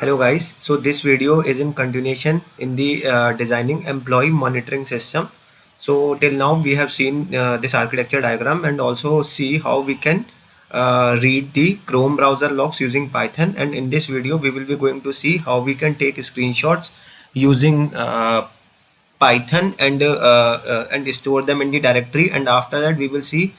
Hello guys, so this video is in continuation in the designing employee monitoring system. So till now we have seen this architecture diagram and also see how we can read the Chrome browser logs using Python, and in this video we will be going to see how we can take screenshots using Python and store them in the directory, and after that we will see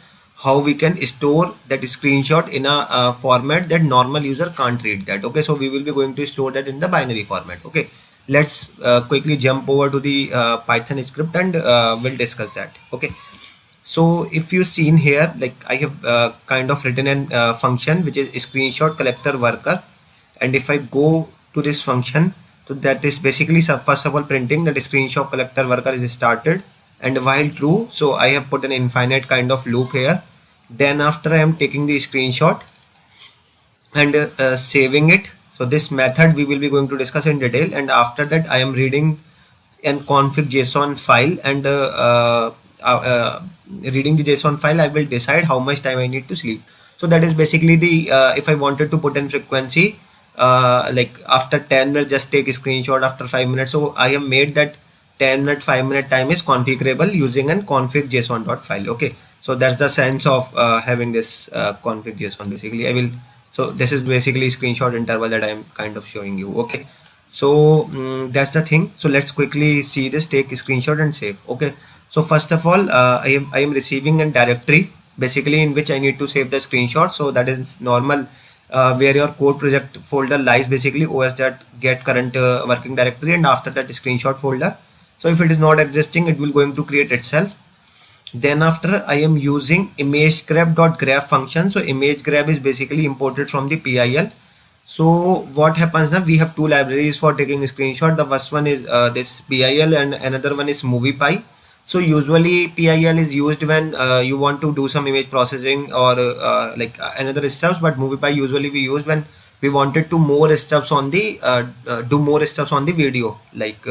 how we can store that screenshot in a format that normal user can't read that. Okay, so we will be going to store that in the binary format. Okay, let's quickly jump over to the Python script and we'll discuss that. Okay, so if you seen here, like I have kind of written an function which is screenshot collector worker, and if I go to this function, so that is basically first of all printing that screenshot collector worker is started, and while true, so I have put an infinite kind of loop here. Then after I am taking the screenshot and saving it. So this method we will be going to discuss in detail, and after that I am reading an config JSON file, and reading the JSON file I will decide how much time I need to sleep. So that is basically the if I wanted to put in frequency, like after 10 minutes just take a screenshot, after 5 minutes. So I have made that 10-minute 5-minute time is configurable using an config json.file. Okay, so that's the sense of having this config json. Basically I will, so this is basically screenshot interval that I am kind of showing you. Okay, so that's the thing. So let's quickly see this, take a screenshot and save. Okay, so first of all I am receiving a directory basically in which I need to save the screenshot. So that is normal where your code project folder lies, basically os that get current working directory, and after that screenshot folder. So if it is not existing, it will going to create itself. Then after I am using image grab function. So image grab is basically imported from the PIL. So what happens now, we have two libraries for taking a screenshot. The first one is this PIL and another one is MoviePy. So usually PIL is used when you want to do some image processing or like another stuff, but MoviePy usually we use when we wanted to more stuffs on the do more stuffs on the video, like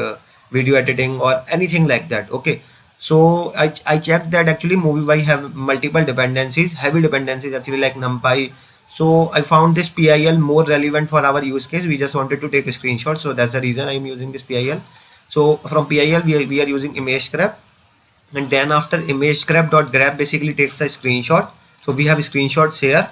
video editing or anything like that. Okay, so I checked that actually MoviePy have multiple dependencies, heavy dependencies actually, like NumPy. So I found this PIL more relevant for our use case. We just wanted to take a screenshot, so that's the reason I'm using this PIL. So from PIL we are using image grab, and then after image grab basically takes the screenshot. So we have screenshots here.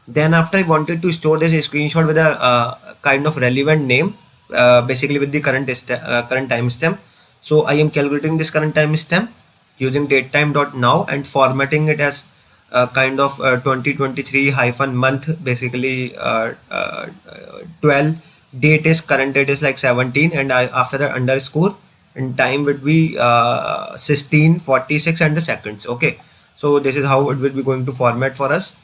Then after I wanted to store this screenshot with a kind of relevant name, basically with the current timestamp. So I am calculating this current timestamp using datetime.now and formatting it as kind of 2023 hyphen month, basically 12, date is current date is like 17, and after that underscore, and time would be 16:46 and the seconds. Okay, so this is how it will be going to format for us.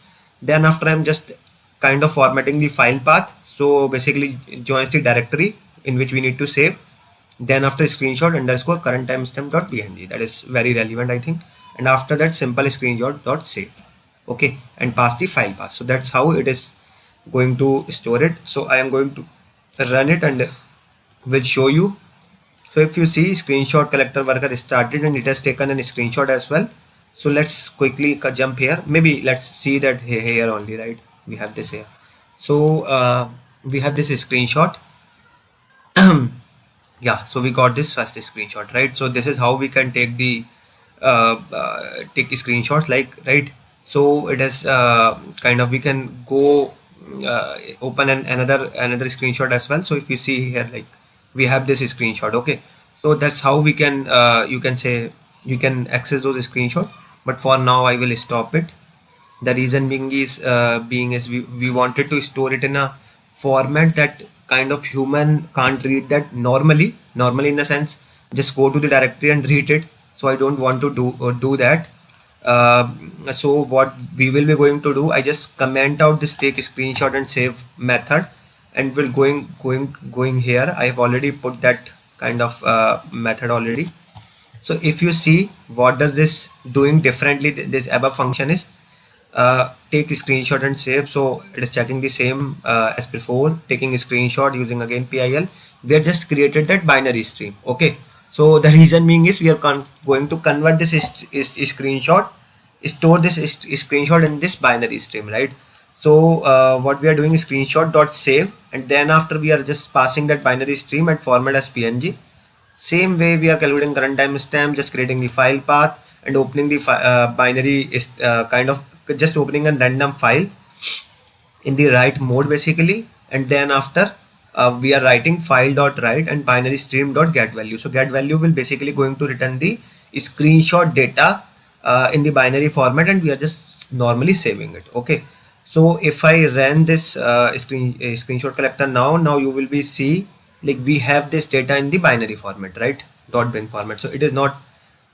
Then after I'm just kind of formatting the file path, so basically joins the directory in which we need to save. Then after screenshot underscore current timestamp.png, that is very relevant I think, and after that simple screenshot dot save. Okay, and pass the file path. So that's how it is going to store it. So I am going to run it and will show you. So if you see, screenshot collector worker started and it has taken a screenshot as well. So let's quickly jump here. Maybe let's see that here only, right? We have this here. So we have this screenshot. Yeah, so we got this first screenshot, right? So this is how we can take the take screenshots, like, right? So it is kind of, we can go open another screenshot as well. So if you see here, like we have this screenshot. Okay, so that's how we can you can say you can access those screenshots, but for now I will stop it. The reason being is we wanted to store it in a format that kind of human can't read that normally in the sense just go to the directory and read it. So I don't want to do that. So what we will be going to do, I just comment out this take screenshot and save method, and we'll going here. I have already put that kind of method already. So if you see, what does this doing differently, this above function is take a screenshot and save. So it is checking the same as before, taking a screenshot using again PIL. We have just created that binary stream. Okay, so the reason being is we are going to convert this screenshot, store this screenshot in this binary stream, right? So what we are doing is screenshot dot save, and then after we are just passing that binary stream and format as PNG. Same way we are calculating current timestamp, just creating the file path and opening the binary is kind of just opening a random file in the write mode basically, and then after we are writing file dot write and binary stream dot get value. So get value will basically going to return the screenshot data in the binary format, and we are just normally saving it. Okay, so if I run this screenshot collector now you will be see like we have this data in the binary format, right? Dot bin format. So it is not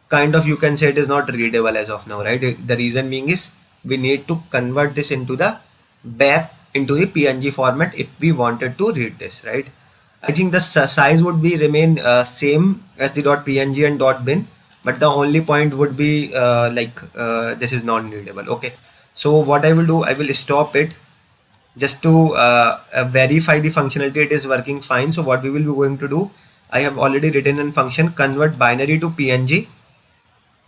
kind of, you can say it is not readable as of now, right? The reason being is we need to convert this into the back into the PNG format if we wanted to read this, right? I think the size would be remain same as the .png and .bin, but the only point would be this is non-readable. Okay, so what I will do, I will stop it just to verify the functionality it is working fine. So what we will be going to do, I have already written in function convert binary to PNG.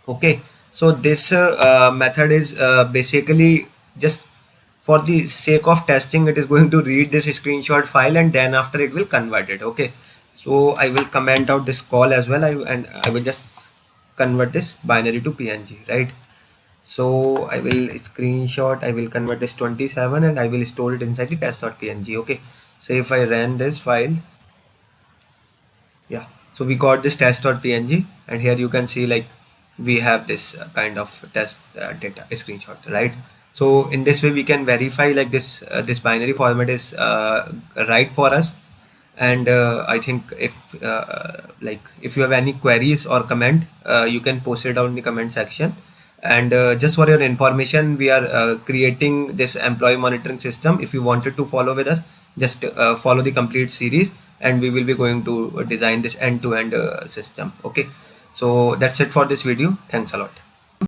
Okay, so this method is basically just for the sake of testing. It is going to read this screenshot file and then after it will convert it. Okay, so I will comment out this call as well, and I will just convert this binary to PNG, right? So I will screenshot, I will convert this 27 and I will store it inside the test.png. Okay, so if I ran this file, yeah, so we got this test.png, and here you can see like we have this kind of test data screenshot, right? So in this way we can verify like this binary format is right for us. And I think if you have any queries or comment, you can post it down in the comment section. And just for your information, we are creating this employee monitoring system. If you wanted to follow with us, just follow the complete series and we will be going to design this end-to-end system. Okay, so that's it for this video. Thanks a lot.